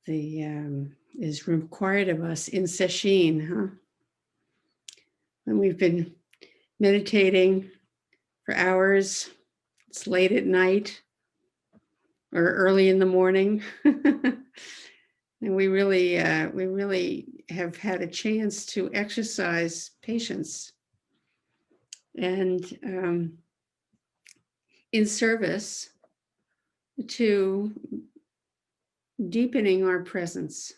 is required of us in Sesshin, huh? When we've been meditating for hours, it's late at night or early in the morning, and we really have had a chance to exercise patience and in service to deepening our presence,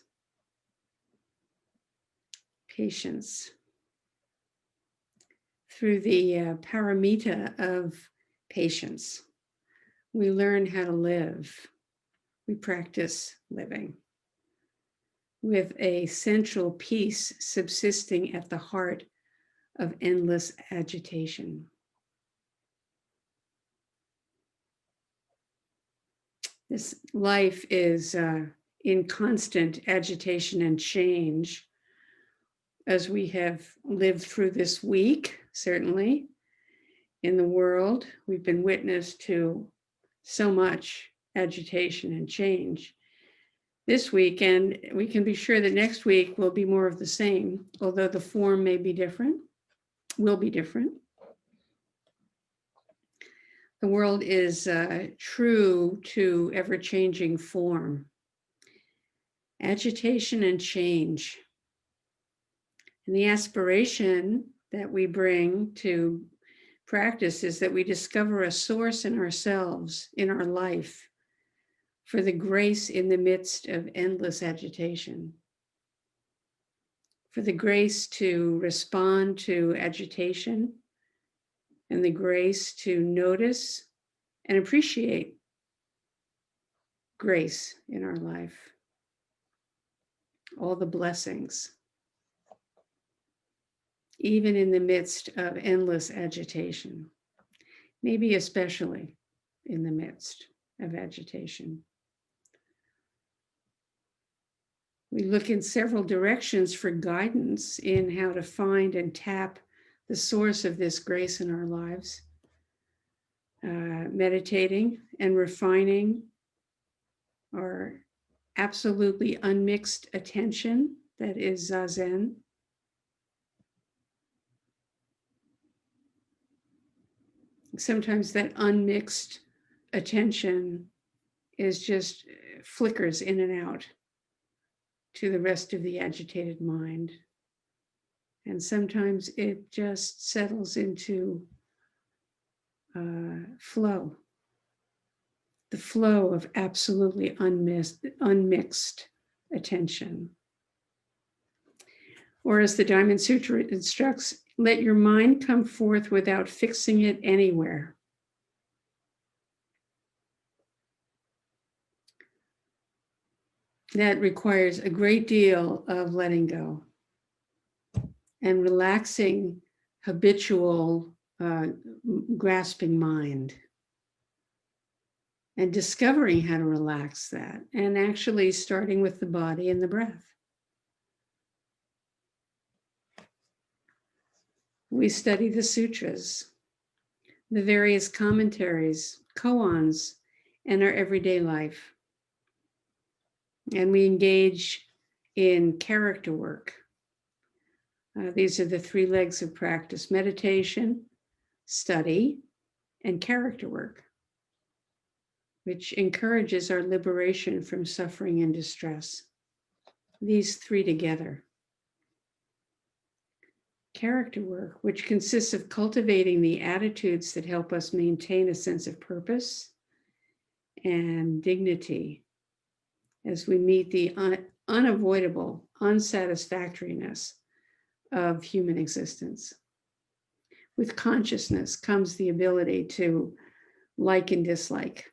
patience, through the paramita of patience. We learn how to live. We practice living with a central peace subsisting at the heart of endless agitation. This life is in constant agitation and change, as we have lived through this week, certainly. In the world, we've been witness to so much agitation and change this week, and we can be sure that next week will be more of the same, although the form may be different, will be different. The world is true to ever-changing form, agitation and change. And the aspiration that we bring to practice is that we discover a source in ourselves, in our life, for the grace in the midst of endless agitation, for the grace to respond to agitation, and the grace to notice and appreciate grace in our life, all the blessings, even in the midst of endless agitation, maybe especially in the midst of agitation. We look in several directions for guidance in how to find and tap the source of this grace in our lives, meditating and refining our absolutely unmixed attention, that is Zazen. Sometimes that unmixed attention is just flickers in and out to the rest of the agitated mind. And sometimes it just settles into flow, the flow of absolutely unmixed attention. Or as the Diamond Sutra instructs, let your mind come forth without fixing it anywhere. That requires a great deal of letting go and relaxing habitual grasping mind, and discovering how to relax that, and actually starting with the body and the breath. We study the sutras, the various commentaries, koans, and our everyday life. And we engage in character work. These are the three legs of practice: meditation, study, and character work, which encourages our liberation from suffering and distress. These three together. Character work, which consists of cultivating the attitudes that help us maintain a sense of purpose and dignity as we meet the unavoidable unsatisfactoriness of human existence. With consciousness comes the ability to like and dislike.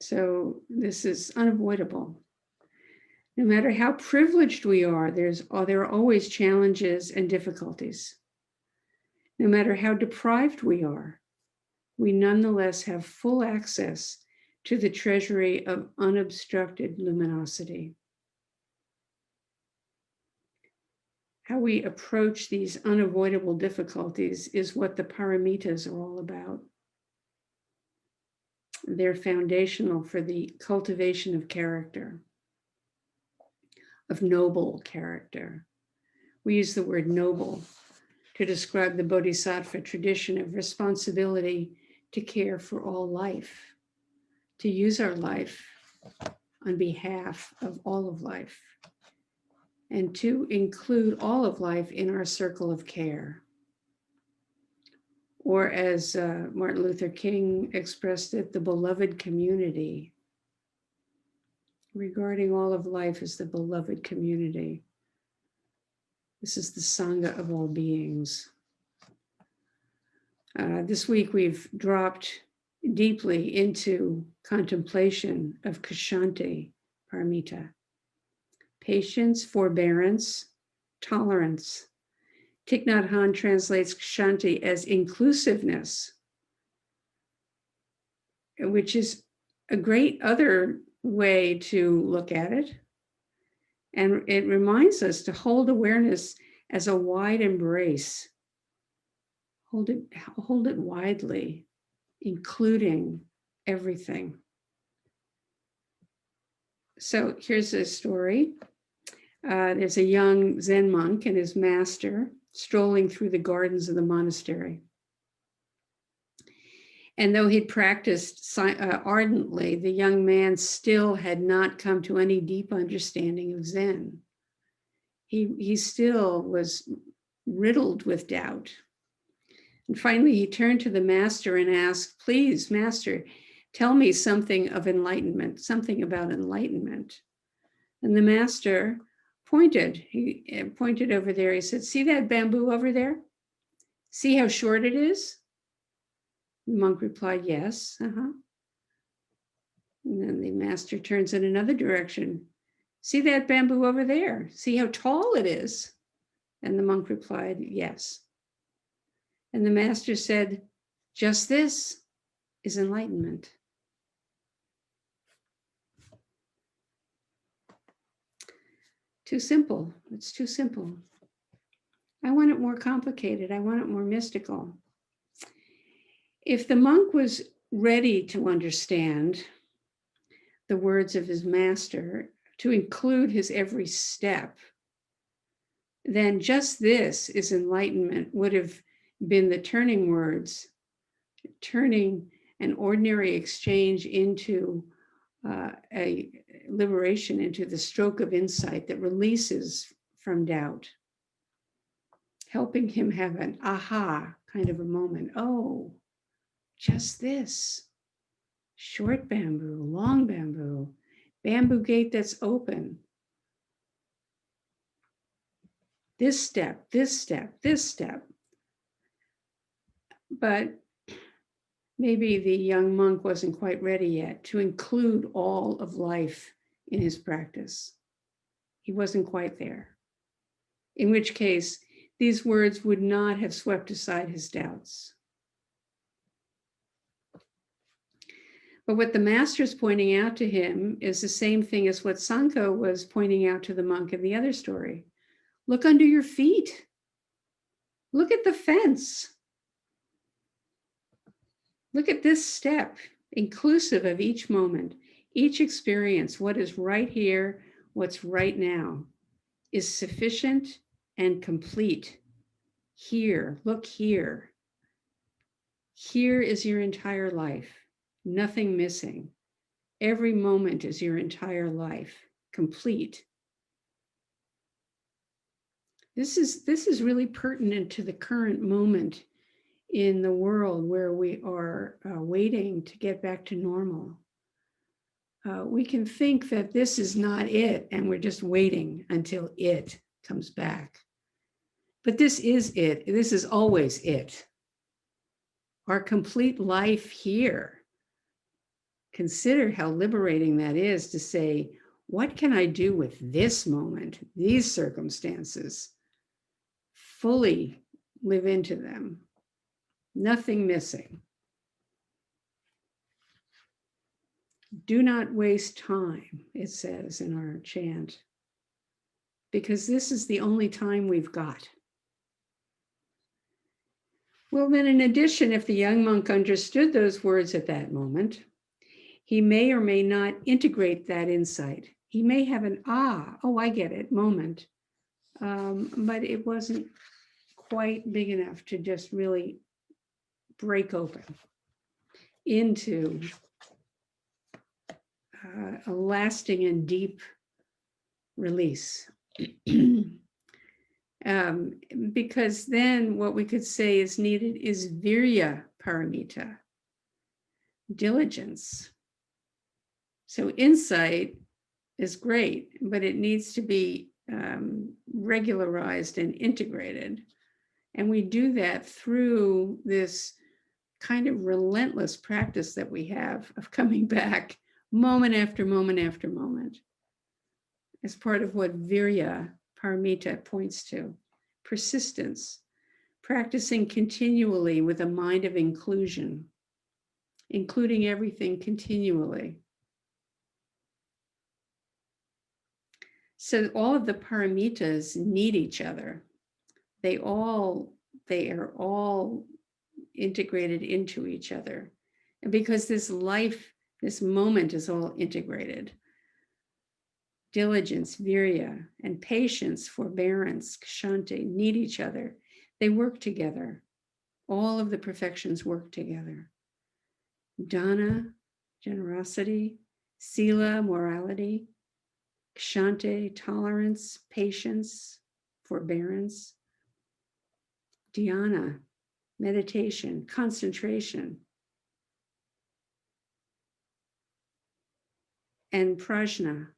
So this is unavoidable. No matter how privileged we are, there are always challenges and difficulties. No matter how deprived we are, we nonetheless have full access to the treasury of unobstructed luminosity. How we approach these unavoidable difficulties is what the paramitas are all about. They're foundational for the cultivation of character, of noble character. We use the word noble to describe the Bodhisattva tradition of responsibility to care for all life, to use our life on behalf of all of life, and to include all of life in our circle of care. Or as Martin Luther King expressed it, the beloved community. Regarding all of life as the beloved community. This is the Sangha of all beings. This week we've dropped deeply into contemplation of Kshanti Paramita. Patience, forbearance, tolerance. Thich Nhat Hanh translates Kshanti as inclusiveness, which is a great other way to look at it. And it reminds us to hold awareness as a wide embrace. Hold it widely, including everything. So here's a story. There's a young Zen monk and his master strolling through the gardens of the monastery. And though he'd practiced ardently, the young man still had not come to any deep understanding of Zen. He still was riddled with doubt. And finally, he turned to the master and asked, "Please, master, tell me something of enlightenment, something about enlightenment." And the master he pointed over there. He said, "See that bamboo over there? See how short it is?" The monk replied, "Yes, And then the master turns in another direction. "See that bamboo over there? See how tall it is?" And the monk replied, "Yes." And the master said, "Just this is enlightenment." Too simple. It's too simple. I want it more complicated. I want it more mystical. If the monk was ready to understand the words of his master, to include his every step, then just this is enlightenment would have been the turning words, turning an ordinary exchange into a liberation, into the stroke of insight that releases from doubt, helping him have an aha kind of a moment. Oh, just this. Short bamboo, long bamboo, bamboo gate that's open. This step, this step, this step. But maybe the young monk wasn't quite ready yet to include all of life in his practice. He wasn't quite there. In which case, these words would not have swept aside his doubts. But what the master's pointing out to him is the same thing as what Sangha was pointing out to the monk in the other story. Look under your feet. Look at the fence. Look at this step, inclusive of each moment, each experience. What is right here, what's right now, is sufficient and complete. Here, look here. Here is your entire life, nothing missing. Every moment is your entire life, complete. This is really pertinent to the current moment in the world where we are waiting to get back to normal. We can think that this is not it, and we're just waiting until it comes back. But this is it. This is always it. Our complete life here. Consider how liberating that is to say, what can I do with this moment, these circumstances? Fully live into them. Nothing missing. Do not waste time, it says in our chant, because this is the only time we've got. Well, then in addition, if the young monk understood those words at that moment, he may or may not integrate that insight. He may have an, oh, I get it moment. But it wasn't quite big enough to just really break open into a lasting and deep release. Because then what we could say is needed is virya paramita, diligence. So insight is great, but it needs to be regularized and integrated. And we do that through this kind of relentless practice that we have of coming back moment after moment after moment, as part of what virya paramita points to. Persistence, practicing continually with a mind of inclusion, including everything continually. So all of the paramitas need each other. They are all integrated into each other. And because this life, this moment is all integrated. Diligence, virya, and patience, forbearance, kshanti need each other. They work together. All of the perfections work together. Dana, generosity, sila, morality, kshanti, tolerance, patience, forbearance, dhyana, meditation, concentration, and prajna,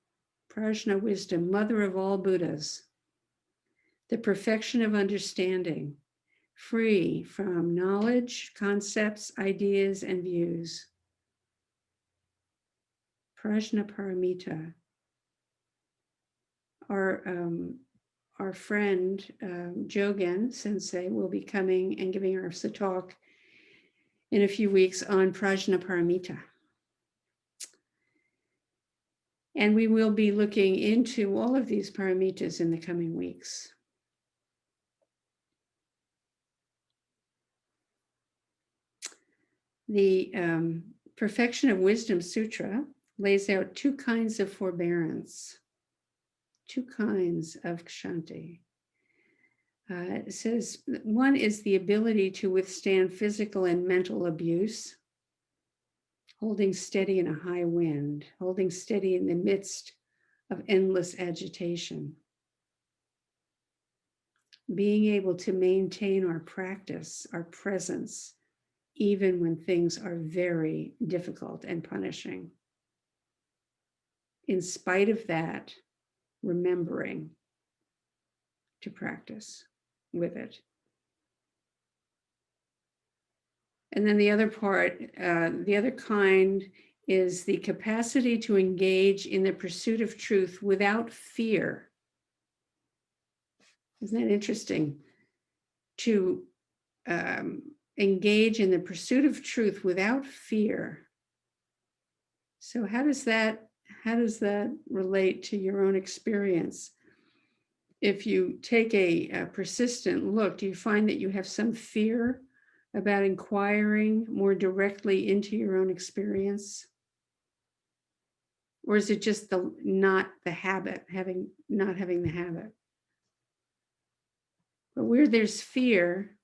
wisdom, mother of all Buddhas, the perfection of understanding, free from knowledge, concepts, ideas, and views. Prajna paramita. Our friend Jogen Sensei will be coming and giving us a talk in a few weeks on Prajna paramita. And we will be looking into all of these paramitas in the coming weeks. The Perfection of Wisdom Sutra lays out two kinds of forbearance, two kinds of kshanti. It says one is the ability to withstand physical and mental abuse, holding steady in a high wind, holding steady in the midst of endless agitation. Being able to maintain our practice, our presence, even when things are very difficult and punishing. In spite of that, remembering to practice with it. And then the other part, the other kind is the capacity to engage in the pursuit of truth without fear. Isn't that interesting? To engage in the pursuit of truth without fear. So how does that relate to your own experience? If you take a persistent look, do you find that you have some fear about inquiring more directly into your own experience? Or is it just not having the habit? But where there's fear,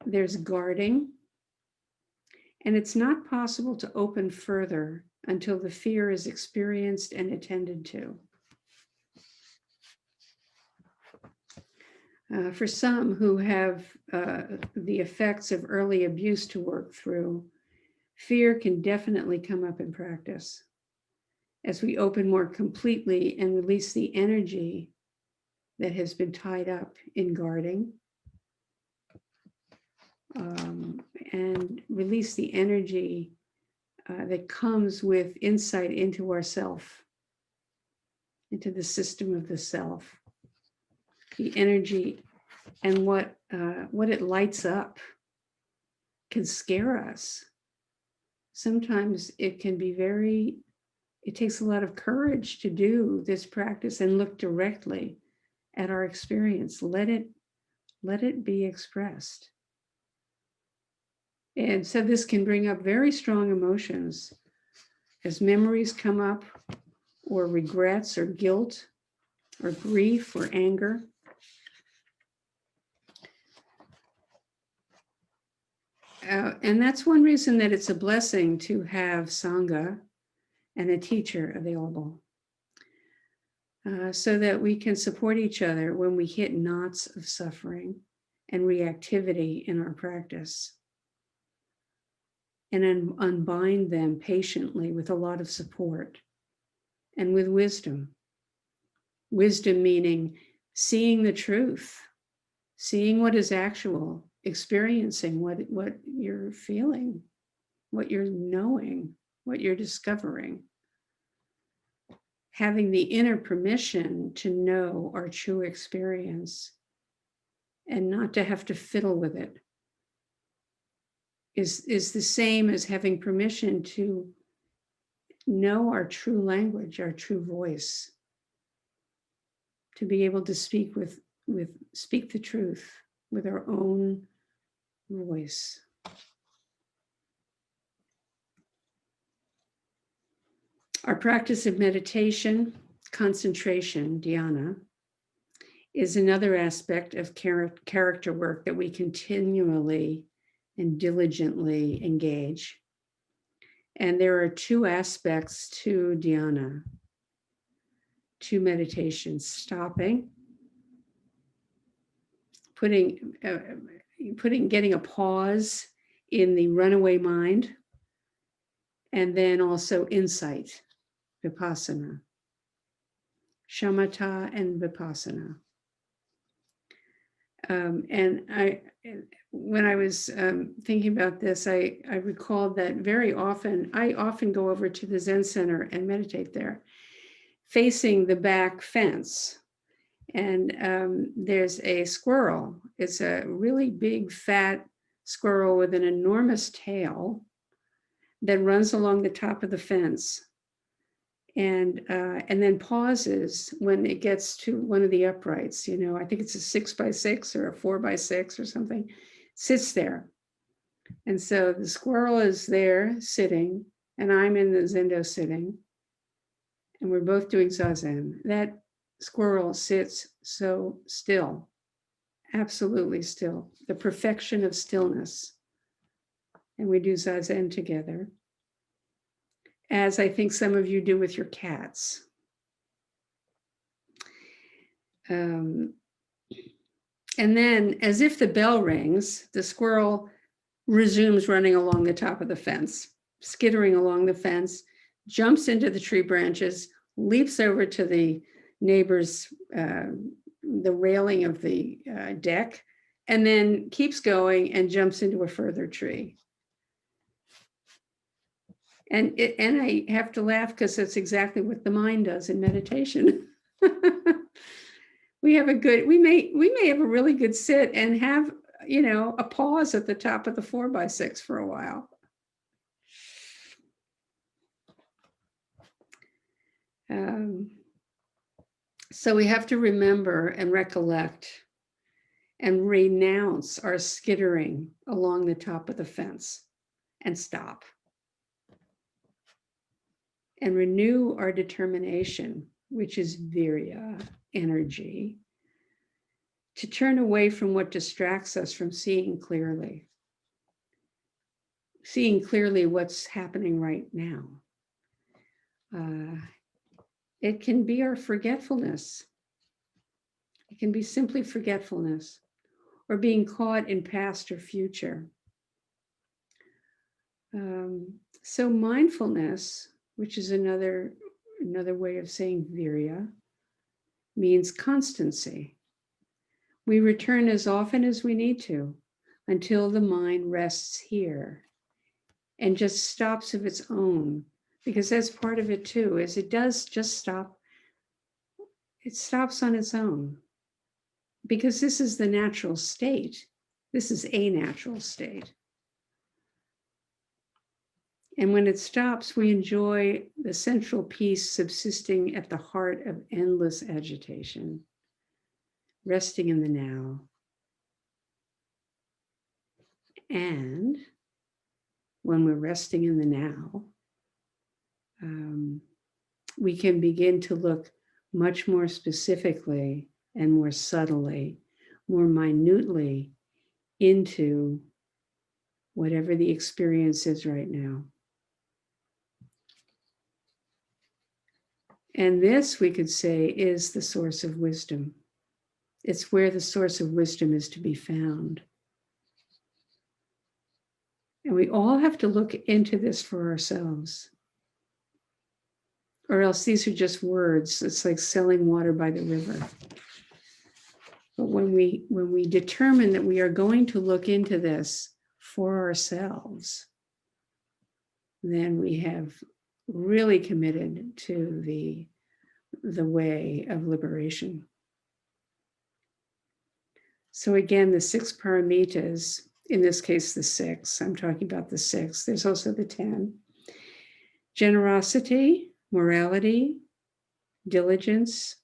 there's guarding, and it's not possible to open further until the fear is experienced and attended to. For some who have the effects of early abuse to work through, fear can definitely come up in practice. As we open more completely and release the energy that has been tied up in guarding, and release the energy that comes with insight into ourself, into the system of the self, the energy and what it lights up can scare us. Sometimes it can be it takes a lot of courage to do this practice and look directly at our experience. Let it be expressed. And so this can bring up very strong emotions, as memories come up, or regrets, or guilt, or grief, or anger. And that's one reason that it's a blessing to have Sangha and a teacher available, so that we can support each other when we hit knots of suffering and reactivity in our practice, and unbind them patiently with a lot of support and with wisdom. Wisdom meaning seeing the truth, seeing what is actual, experiencing what you're feeling, what you're knowing, what you're discovering. Having the inner permission to know our true experience and not to have to fiddle with it is the same as having permission to know our true language, our true voice, to be able to speak speak the truth with our own voice. Our practice of meditation, concentration, dhyana, is another aspect of character work that we continually and diligently engage. And there are two aspects to dhyana, to meditation: stopping, getting a pause in the runaway mind, and then also insight, vipassana, shamatha and vipassana. When I was thinking about this, I recalled that I often go over to the Zen Center and meditate there, facing the back fence. And there's a squirrel. It's a really big, fat squirrel with an enormous tail that runs along the top of the fence. And then pauses when it gets to one of the uprights. I think it's a 6x6 or a 4x6 or something, sits there. And so the squirrel is there sitting, and I'm in the Zendo sitting, and we're both doing Zazen. That squirrel sits so still, absolutely still, the perfection of stillness. And we do Zazen together, as I think some of you do with your cats. And then, as if the bell rings, the squirrel resumes running along the top of the fence, skittering along the fence, jumps into the tree branches, leaps over to the neighbor's, the railing of the deck, and then keeps going and jumps into a further tree. And I have to laugh because that's exactly what the mind does in meditation. We may have a really good sit and have, a pause at the top of the 4x6 for a while. So we have to remember and recollect and renounce our skittering along the top of the fence and stop. And renew our determination, which is virya, energy, to turn away from what distracts us from seeing clearly what's happening right now. It can be our forgetfulness. It can be simply forgetfulness, or being caught in past or future. So mindfulness, which is another way of saying virya, means constancy. We return as often as we need to until the mind rests here and just stops of its own, because that's part of it too, is it does just stop. It stops on its own, because this is the natural state. This is a natural state. And when it stops, we enjoy the central peace subsisting at the heart of endless agitation, resting in the now. And when we're resting in the now, we can begin to look much more specifically and more subtly, more minutely into whatever the experience is right now. And this, we could say, is the source of wisdom. It's where the source of wisdom is to be found. And we all have to look into this for ourselves. Or else these are just words. It's like selling water by the river. But when we determine that we are going to look into this for ourselves, then we have really committed to the way of liberation. So again, the 6 paramitas, in this case, the 6, I'm talking about the 6. There's also the 10. Generosity, morality, diligence,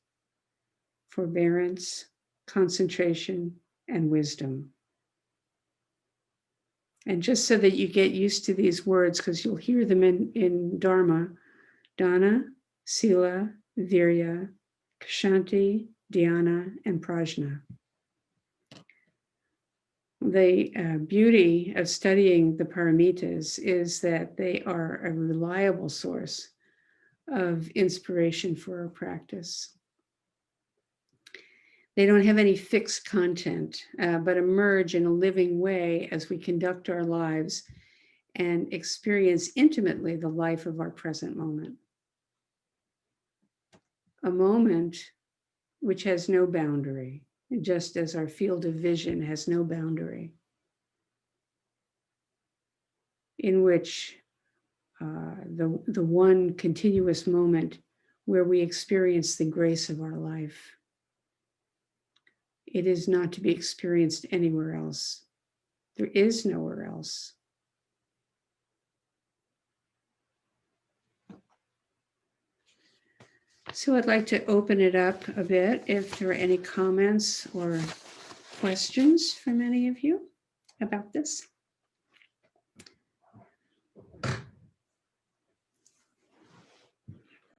forbearance, concentration, and wisdom. And just so that you get used to these words, because you'll hear them in Dharma, Dana, Sila, Virya, Kshanti, Dhyana, and Prajna. The beauty of studying the paramitas is that they are a reliable source of inspiration for our practice. They don't have any fixed content, but emerge in a living way as we conduct our lives and experience intimately the life of our present moment. A moment which has no boundary, just as our field of vision has no boundary, in which the one continuous moment where we experience the grace of our life. It is not to be experienced anywhere else. There is nowhere else. So I'd like to open it up a bit if there are any comments or questions from any of you about this.